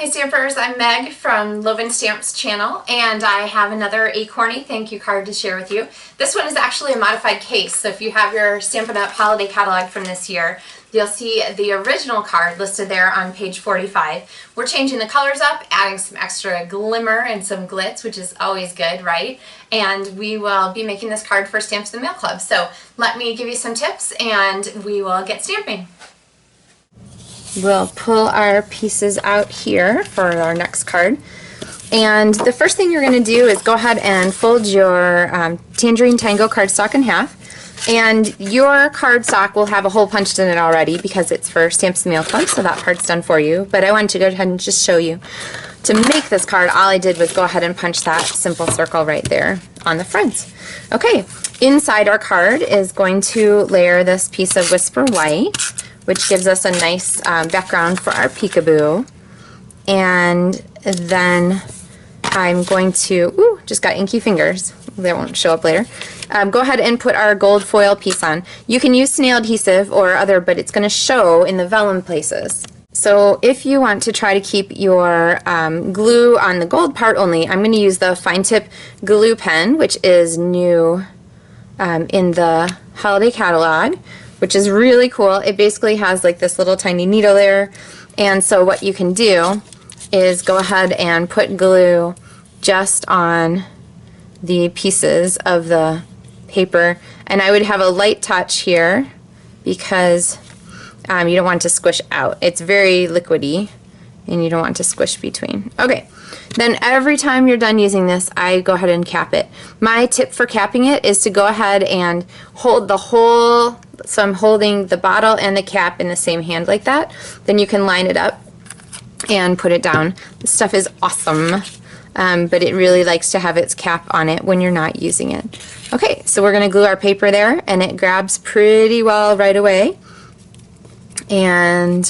Hey Stampers, I'm Meg from Loven Stamps channel, and I have another Acorny thank you card to share with you. This one is actually a modified case, so if you have your Stampin' Up! Holiday catalog from this year, you'll see the original card listed there on page 45. We're changing the colors up, adding some extra glimmer and some glitz, which is always good, right? And we will be making this card for Stamps in the Mail Club. So let me give you some tips and we will get stamping. We'll pull our pieces out here for our next card. And the first thing you're going to do is go ahead and fold your Tangerine Tango cardstock in half. And your cardstock will have a hole punched in it already because it's for Stamps in the Mail Club, so that part's done for you. But I wanted to go ahead and just show you. To make this card, all I did was go ahead and punch that simple circle right there on the front. Okay, inside our card is going to layer this piece of Whisper White, which gives us a nice background for our peekaboo. And then I'm going to, just got inky fingers, that won't show up later. Go ahead and put our gold foil piece on. You can use snail adhesive or other, but it's going to show in the vellum places. So if you want to try to keep your glue on the gold part only, I'm going to use the fine tip glue pen, which is new in the holiday catalog, which is really cool. It basically has like this little tiny needle there, and so what you can do is go ahead and put glue just on the pieces of the paper, and I would have a light touch here because you don't want it to squish out. It's very liquidy and you don't want to squish between. Okay, then every time you're done using this, I go ahead and cap it. My tip for capping it is to go ahead and hold the whole, so I'm holding the bottle and the cap in the same hand like that. Then you can line it up and put it down. This stuff is awesome, but it really likes to have its cap on it when you're not using it. Okay, so we're going to glue our paper there, and it grabs pretty well right away. And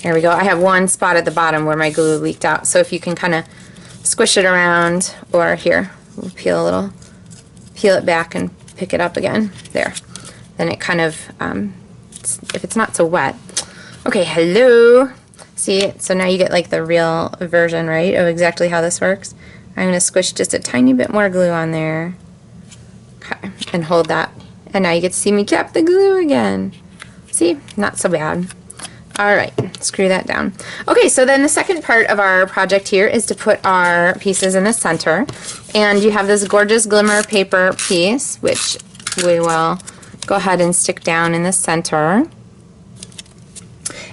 there we go. I have one spot at the bottom where my glue leaked out, so if you can kind of squish it around, or here, we'll peel it back and pick it up again. There. Then it kind of, if it's not so wet. Okay, hello. See, so now you get like the real version, right, of exactly how this works. I'm going to squish just a tiny bit more glue on there. Okay, and hold that. And now you get to see me cap the glue again. See, not so bad. Alright, screw that down. Okay, so then the second part of our project here is to put our pieces in the center. And you have this gorgeous glimmer paper piece, which we will go ahead and stick down in the center.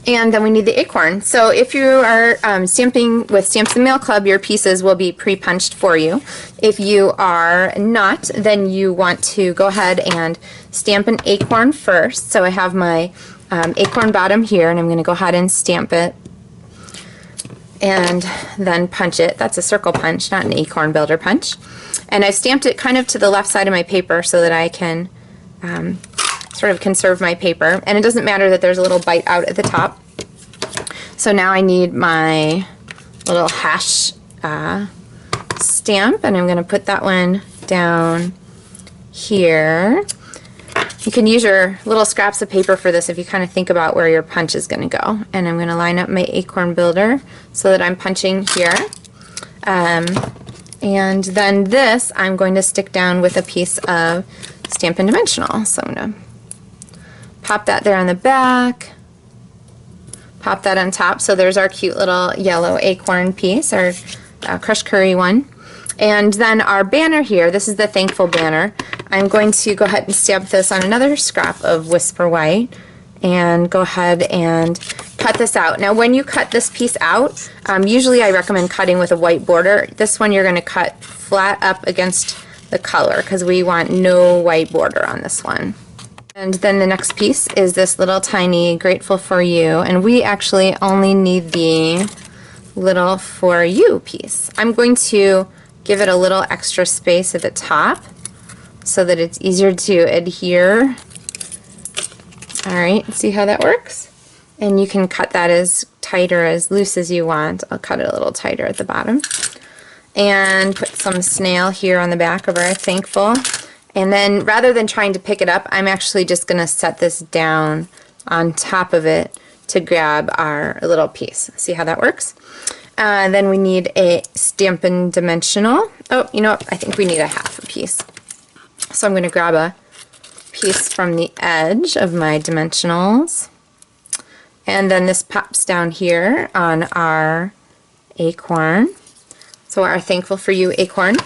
And then we need the acorn. So if you are stamping with Stamps in the Mail Club, your pieces will be pre-punched for you. If you are not, then you want to go ahead and stamp an acorn first. So I have my acorn bottom here, and I'm going to go ahead and stamp it and then punch it. That's a circle punch, not an acorn builder punch. And I've stamped it kind of to the left side of my paper so that I can sort of conserve my paper. And it doesn't matter that there's a little bite out at the top. So now I need my little hash stamp, and I'm going to put that one down here. You can use your little scraps of paper for this if you kind of think about where your punch is going to go. And I'm going to line up my acorn builder so that I'm punching here. And then this I'm going to stick down with a piece of Stampin' Dimensional. So I'm going to pop that there on the back, pop that on top. So there's our cute little yellow acorn piece, our crushed curry one. And then our banner here, this is the thankful banner. I'm going to go ahead and stamp this on another scrap of Whisper White and go ahead and cut this out. Now when you cut this piece out, usually I recommend cutting with a white border. This one you're going to cut flat up against the color because we want no white border on this one. And then the next piece is this little tiny Grateful for You, and we actually only need the little For You piece. I'm going to give it a little extra space at the top so that it's easier to adhere. Alright, see how that works? And you can cut that as tight or as loose as you want. I'll cut it a little tighter at the bottom. And put some snail here on the back of our thankful. And then rather than trying to pick it up, I'm actually just going to set this down on top of it to grab our little piece. See how that works? Then we need a Stampin' Dimensional. Oh, you know what? I think we need a half a piece. So I'm going to grab a piece from the edge of my dimensionals. And then this pops down here on our acorn. So our Thankful for You acorn,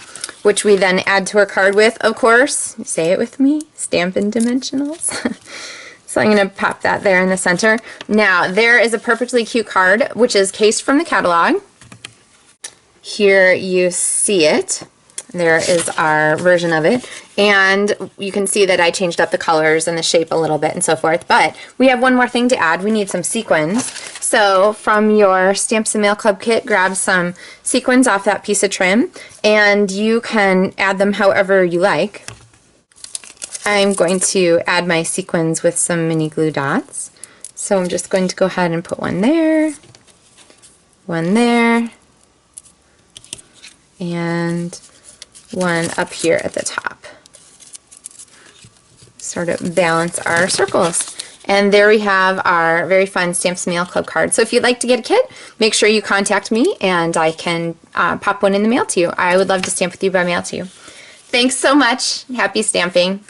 which we then add to our card with, of course, say it with me, Stampin' Dimensionals. So I'm going to pop that there in the center. Now, there is a perfectly cute card, which is cased from the catalog. Here you see it. There is our version of it. And you can see that I changed up the colors and the shape a little bit and so forth. But we have one more thing to add. We need some sequins. So from your Stamps and Mail Club kit, grab some sequins off that piece of trim. And you can add them however you like. I'm going to add my sequins with some mini glue dots. So I'm just going to go ahead and put one there, and one up here at the top. Sort of balance our circles. And there we have our very fun Stamps and Mail Club card. So if you'd like to get a kit, make sure you contact me and I can pop one in the mail to you. I would love to stamp with you by mail to you. Thanks so much. Happy stamping.